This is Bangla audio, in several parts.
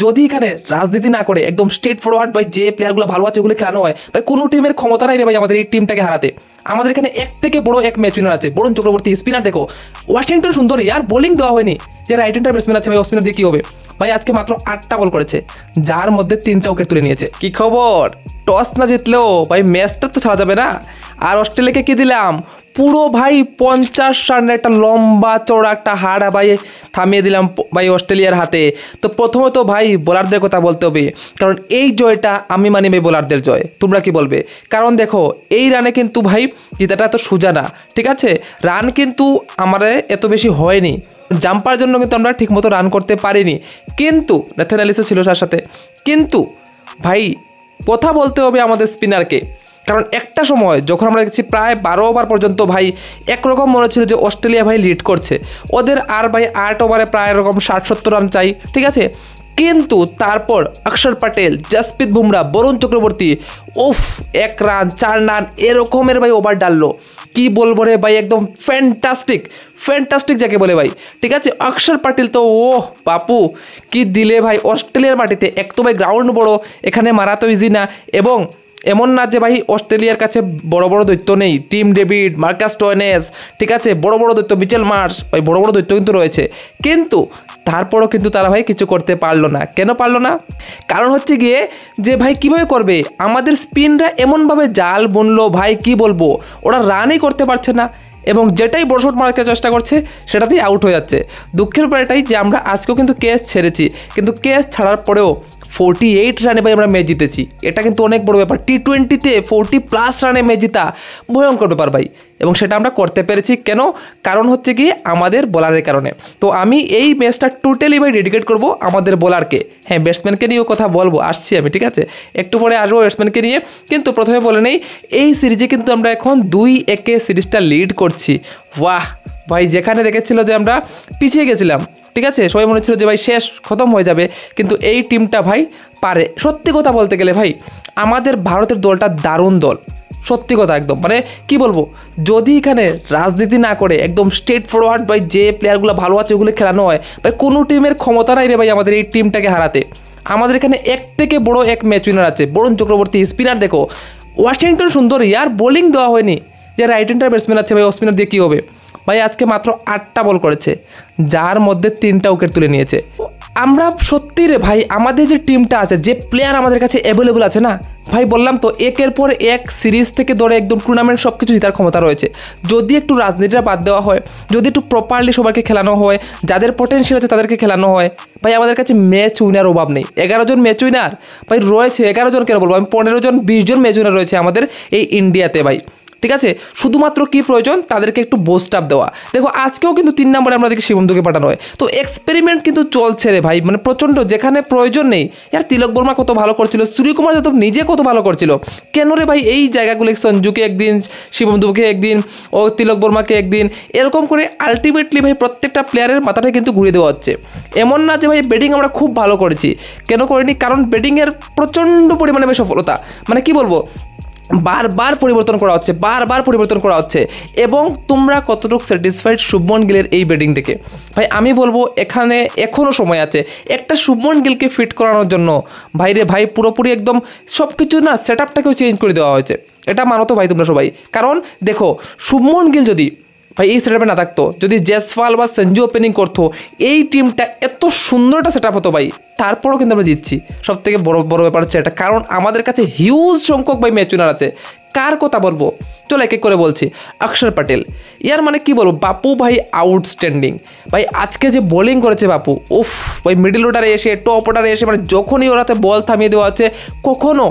যদি এখানে রাজনীতি না করে একদম স্ট্রেট ফরওয়ার্ড ভাই যে প্লেয়ারগুলো ভালো আছে ওগুলো খেলানো হয় ভাই, কোনো টিমের ক্ষমতা নাই রে ভাই আমাদের এই টিমটাকে হারাতে। আমাদের এখানে এক থেকে বড় এক ম্যাচ উইনার আছে, বরুণ চক্রবর্তী। স্পিনার দেখো, ওয়াশিংটন সুন্দর আর বোলিং দেওয়া হয়নি, যে রাইট হ্যান্ডার ব্যাটসম্যান আছে ভাই, স্পিনার দিয়ে কি হবে ভাই? আজকে মাত্র 8টা বল করেছে, যার মধ্যে 3টা উইকেট তুলে নিয়েছে। কি খবর? টস না জিতলেও ভাই ম্যাচটা তো ছাড়া যাবে না। আর অস্ট্রেলিয়াকে কি দিলাম? পুরো ভাই 50 রানের একটা লম্বা চওড়া একটা হাড় ভাই থামিয়ে দিলাম ভাই অস্ট্রেলিয়ার হাতে। তো প্রথমত ভাই বোলারদের কথা বলতে হবে, কারণ এই জয়টা আমি মানি ভাই বোলারদের জয়। তোমরা কি বলবে? কারণ দেখো এই রানে কিন্তু ভাই জেতাটা এত সোজা না, ঠিক আছে? রান কিন্তু আমাদের এত বেশি হয়নি, জাম্পার জন্য কিন্তু আমরা ঠিকমতো রান করতে পারিনি, কিন্তু নেথন এলিসও ছিল তার সাথে। কিন্তু ভাই কথা বলতে হবে আমাদের স্পিনারকে, কারণ একটা সময় যখন আমরা দেখছি প্রায় 12 ওভার পর্যন্ত ভাই একরকম মনে ছিল যে অস্ট্রেলিয়া ভাই লিড করছে, ওদের আর ভাই 8 ওভারে প্রায় এরকম 60-70 রান চাই, ঠিক আছে? কিন্তু তারপর অক্ষর প্যাটেল, জসপ্রীত বুমরা, বরুণ চক্রবর্তী উফ 1 রান 4 রান এরকমের ভাই ওভার ডাললো। কি বলবো রে ভাই, একদম ফ্যান্টাস্টিক যাকে বলে ভাই, ঠিক আছে? অক্ষর প্যাটেল তো ওহ বাপু কি দিলে ভাই অস্ট্রেলিয়ার মাটিতে। এক তো ভাই গ্রাউন্ড বড়, এখানে মারা তো ইজি না, এবং এমন না যে ভাই অস্ট্রেলিয়ার কাছে বড় বড় দৈত্য নেই, টিম ডেভিড, মার্কাস স্টোয়নেস, ঠিক আছে, বড় বড় দৈত্য মিচেল মার্শ ভাই, বড় বড় দৈত্য কিন্তু রয়েছে। কিন্তু তারপরও কিন্তু তারা ভাই কিছু করতে পারলো না। কেন পারলো না? কারণ হচ্ছে গিয়ে যে ভাই কিভাবে করবে, আমাদের স্পিনরা এমনভাবে জাল বুনলো ভাই, কি বলবো, ওরা রানই করতে পারছে না, এবং যেটাই বড় শট মারার চেষ্টা করছে সেটাতেই আউট হয়ে যাচ্ছে। দুঃখের ব্যাপার এটাই যে আমরা আজকেও কিন্তু ক্যাচ ছেড়েছি, কিন্তু ক্যাচ ছাড়ার পরেও 48 রানে ভাই আমরা ম্যাচ জিতেছি। এটা কিন্তু অনেক বড় ব্যাপার। টি-20তে 40+ রানে ম্যাচ জিতা ভয়ঙ্কর ব্যাপার ভাই, এবং সেটা আমরা করতে পেরেছি। কেন? কারণ হচ্ছে কি আমাদের বোলারের কারণে। তো আমি এই ম্যাচটা টোটালি ভাই ডেডিকেট করব আমাদের বোলারকে। হ্যাঁ, ব্যাটসম্যানকে নিয়েও কথা বলবো, আসছি আমি, ঠিক আছে? একটু পরে আসবো ব্যাটসম্যানকে নিয়ে, কিন্তু প্রথমে বলে নেই এই সিরিজে কিন্তু আমরা এখন 2-1 সিরিজটা লিড করছি। বাহ ভাই, যেখানে দেখেছিল যে আমরা পিছিয়ে গেছিলাম, ঠিক আছে, সবাই মনে ছিল যে ভাই শেষ খতম হয়ে যাবে, কিন্তু এই টিমটা ভাই পারে। সত্যি কথা বলতে গেলে ভাই আমাদের ভারতের দলটা দারুণ দল, সত্যি কথা একদম, মানে কি বলবো, যদি এখানে রাজনীতি না করে একদম স্ট্রেট ফরওয়ার্ড ভাই যে প্লেয়ারগুলো ভালো আছে ওগুলো খেলানো হয় ভাই, কোনো টিমের ক্ষমতা নাই রে ভাই আমাদের এই টিমটাকে হারাতে। আমাদের এখানে এক থেকে বড় এক ম্যাচ উইনার আছে, বরুণ চক্রবর্তী। স্পিনার দেখো, ওয়াশিংটন সুন্দর আর বোলিং দেওয়া হয়নি, যে রাইট হ্যান্ডার ব্যাটসম্যান আছে ভাই, স্পিনার দিয়ে কী হবে ভাই? আজকে মাত্র 8টা বল করেছে, যার মধ্যে 3টা উইকেট তুলে নিয়েছে। আমরা সত্যি রে ভাই আমাদের যে টিমটা আছে, যে প্লেয়ার আমাদের কাছে অ্যাভেলেবল আছে না ভাই, বললাম তো একের পর এক সিরিজ থেকে ধরে একদম টুর্নামেন্ট সব কিছু জেতার ক্ষমতা রয়েছে। যদি একটু রাজনীতিটা বাদ দেওয়া হয়, যদি একটু প্রপারলি সবাইকে খেলানো হয়, যাদের পটেনশিয়াল আছে তাদেরকে খেলানো হয় ভাই, আমাদের কাছে ম্যাচ উইনার অভাব নেই। 11 জন ম্যাচ উইনার ভাই রয়েছে, 11 জন কেন বলবো আমি, 15 জন 20 জন ম্যাচ উইনার রয়েছে আমাদের এই ইন্ডিয়াতে ভাই, ঠিক আছে? শুধুমাত্র কি প্রয়োজন, তাদেরকে একটু বুস্ট আপ দেওয়া। দেখো আজকেও কিন্তু 3 নম্বরে আমরা দেখি শিবন্ধুকে পাঠানো হয়। তো এক্সপেরিমেন্ট কিন্তু চলছে রে ভাই, মানে প্রচণ্ড, যেখানে প্রয়োজন নেই। ইয়ার তিলক বর্মা কত ভালো করছিল, সূর্যকুমার যাদব নিজে কত ভালো করছিল, কেন রে ভাই এই জায়গাগুলো সঞ্জুকে একদিন, শিবন্ধুকে একদিন, ও তিলক বর্মাকে একদিন, এরকম করে আলটিমেটলি ভাই প্রত্যেকটা প্লেয়ারের মাথাটা কিন্তু ঘুরিয়ে দেওয়া হচ্ছে। এমন না যে ভাই ব্যাটিং আমরা খুব ভালো করেছি, কেন করিনি? কারণ ব্যাটিংয়ের প্রচণ্ড পরিমাণে ভাই সফলতা, মানে কি বলবো, বারবার পরিবর্তন করা হচ্ছে। এবং তোমরা কতটুকু স্যাটিসফাইড শুভমন গিলের এই ব্যাটিং দেখে? ভাই আমি বলবো এখানে এখনও সময় আছে একটা শুভমন গিলকে ফিট করানোর জন্য। ভাই রে ভাই পুরোপুরি একদম সব কিছু না সেট আপটাকেও চেঞ্জ করে দেওয়া হয়েছে, এটা মানো তো ভাই তোমরা সবাই। কারণ দেখো শুভমন গিল যদি ভাই এই সেটআপে না থাকতো, যদি জয়সওয়াল বা সঞ্জু ওপেনিং করতো, এই টিমটা এত সুন্দর একটা সেটআপ হতো ভাই। তারপরও কিন্তু আমরা জিতছি। সব থেকে বড় ব্যাপার হচ্ছে এটা, কারণ আমাদের কাছে হিউজ সংখ্যক ভাই ম্যাচ উইনার আছে। কার কথা বলবো চলো এক এক করে বলছি। অক্ষর প্যাটেল, ইয়ার মানে কি বলবো, বাপু ভাই আউটস্ট্যান্ডিং ভাই। আজকে যে বোলিং করেছে বাপু, উফ ভাই, মিডল অর্ডারে এসে, টপ অর্ডারে এসে, মানে যখনই ওরাতে বল থামিয়ে দেওয়া আছে, কখনো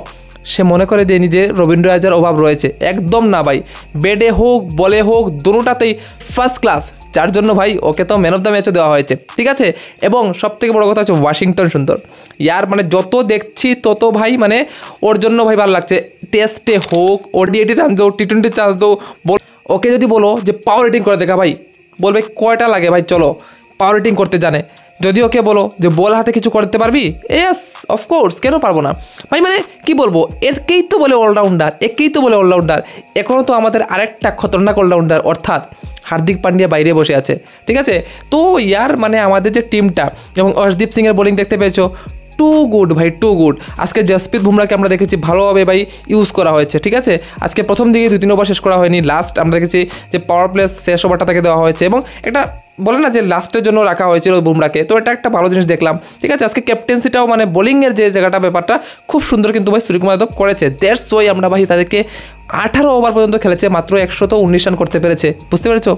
সে মনে করে দেয়নি যে রবীন্দ্র জাদেজার অভাব রয়েছে, একদম না ভাই। ব্যাটে হোক বলে হোক দুটাতেই ফার্স্ট ক্লাস, যার জন্য ভাই ওকে তো ম্যান অফ দ্য ম্যাচও দেওয়া হয়েছে, ঠিক আছে? এবং সবথেকে বড় কথা হচ্ছে ওয়াশিংটন সুন্দর, ইয়ার মানে যত দেখছি তত ভাই মানে ওর জন্য ভাই ভালো লাগছে। টেস্টে হোক, ওডিআইতে চান্স দাও, টি-20 চান্স দাও, ওকে যদি বলো যে পাওয়ার রেটিং করে দেখা ভাই, বলবে কয়টা লাগে ভাই, চলো পাওয়ার রেটিং করতে জানে। যদি ওকে বলো যে বল হাতে কিছু করতে পারবি, ইয়েস অফকোর্স, কেন পারবো না ভাই। মানে কি বলবো, একেই তো বলে অলরাউন্ডার। এখনও তো আমাদের আরেকটা খতরনাক অলরাউন্ডার অর্থাৎ হার্দিক পান্ডিয়া বাইরে বসে আছে, ঠিক আছে? তো ইয়ার মানে আমাদের যে টিমটা, এবং অর্শদীপ সিংয়ের বোলিং দেখতে পেয়েছো, টু গুড ভাই, টু গুড। আজকে জসপ্রীত বুমরাকে আমরা দেখেছি ভালোভাবে ভাই ইউজ করা হয়েছে, ঠিক আছে। আজকে প্রথম দিকে 2-3 ওভার শেষ করা হয়নি, লাস্ট আমরা দেখেছি যে পাওয়ার প্লে শেষ ওভারটা তাকে দেওয়া হয়েছে এবং এটা বলে না যে লাস্টের জন্য রাখা হয়েছিল বুমরাকে, তো এটা একটা ভালো জিনিস দেখলাম, ঠিক আছে। আজকে ক্যাপ্টেন্সিটাও মানে বোলিংয়ের যে জায়গাটা ব্যাপারটা খুব সুন্দর কিন্তু ভাই সূর্যকুমার যাদব করেছে। দ্যাটস ওয়াই আমরা ভাই তাদেরকে 18 ওভার পর্যন্ত খেলেছে, মাত্র 119 রান করতে পেরেছে, বুঝতে পেরেছো?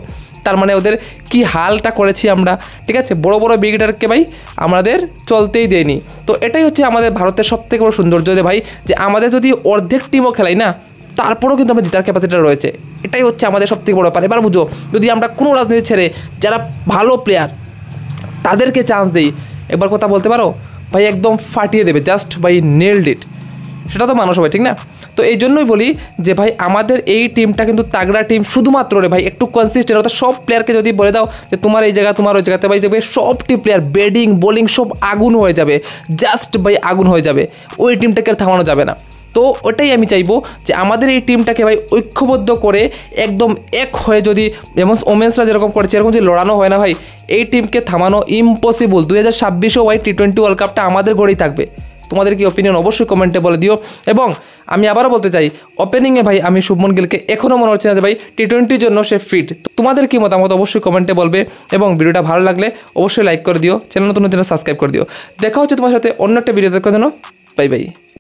তার মানে ওদের কি হালটা করেছি আমরা, ঠিক আছে। বড় বড় বিগিটারকে ভাই আমাদের চলতেই দেয়নি। তো এটাই হচ্ছে আমাদের ভারতের সবথেকে বড় সৌন্দর্য রে ভাই, যে আমাদের যদি অর্ধেক টিমও খেলাই না, তারপরেও কিন্তু আমরা জেতার ক্যাপাসিটিটা রয়েছে। এটাই হচ্ছে আমাদের সবথেকে বড় ব্যাপার। এবার বুঝো, যদি আমরা কোনো রাজনীতি ছেড়ে যারা ভালো প্লেয়ার তাদেরকে চান্স দিই, একবার কথা বলতে পারো ভাই, একদম ফাটিয়ে দেবে, জাস্ট ভাই নেলড ইট। সেটা তো মানুষ হবে, ঠিক না? তো এই জন্যই বলি যে ভাই আমাদের এই টিমটা কিন্তু তাগড়া টিম, শুধুমাত্র রে ভাই একটু কনসিস্টেন্ট, অর্থাৎ সব প্লেয়ারকে যদি বলে দাও যে তোমার এই জায়গা তোমার ওই জায়গাতে, ভাই দেখবে সব টিম প্লেয়ার ব্যাটিং বোলিং সব আগুন হয়ে যাবে, জাস্ট ভাই আগুন হয়ে যাবে, ওই টিমটাকে আর থামানো যাবে না। তো ওটাই আমি চাইবো যে আমাদের এই টিমটাকে ভাই ঐক্যবদ্ধ করে একদম এক হয়ে, যদি যেমন ওমেন্সরা যেরকম করেছে এরকম যদি লড়ানো হয় না ভাই, এই টিমকে থামানো ইম্পসিবল। 2026-ও ভাই T20 ওয়ার্ল্ড কাপটা আমাদের গড়েই থাকবে। তোমাদের কি অপিনিয়ন অবশ্যই কমেন্টে বলে দিও। এবং আমি আবারও বলতে চাই, ওপেনিংয়ে ভাই আমি শুভমন গিলকে এখনও মনে হচ্ছে না যে ভাই T20-র জন্য সে ফিট। তোমাদের কি মতামত অবশ্যই কমেন্টে বলবে এবং ভিডিওটা ভালো লাগলে অবশ্যই লাইক করে দিও, চ্যানেল নতুন সাবস্ক্রাইব করে দিও। দেখা হচ্ছে তোমার সাথে অন্য একটা ভিডিও দেখার জন্য। Bye bye.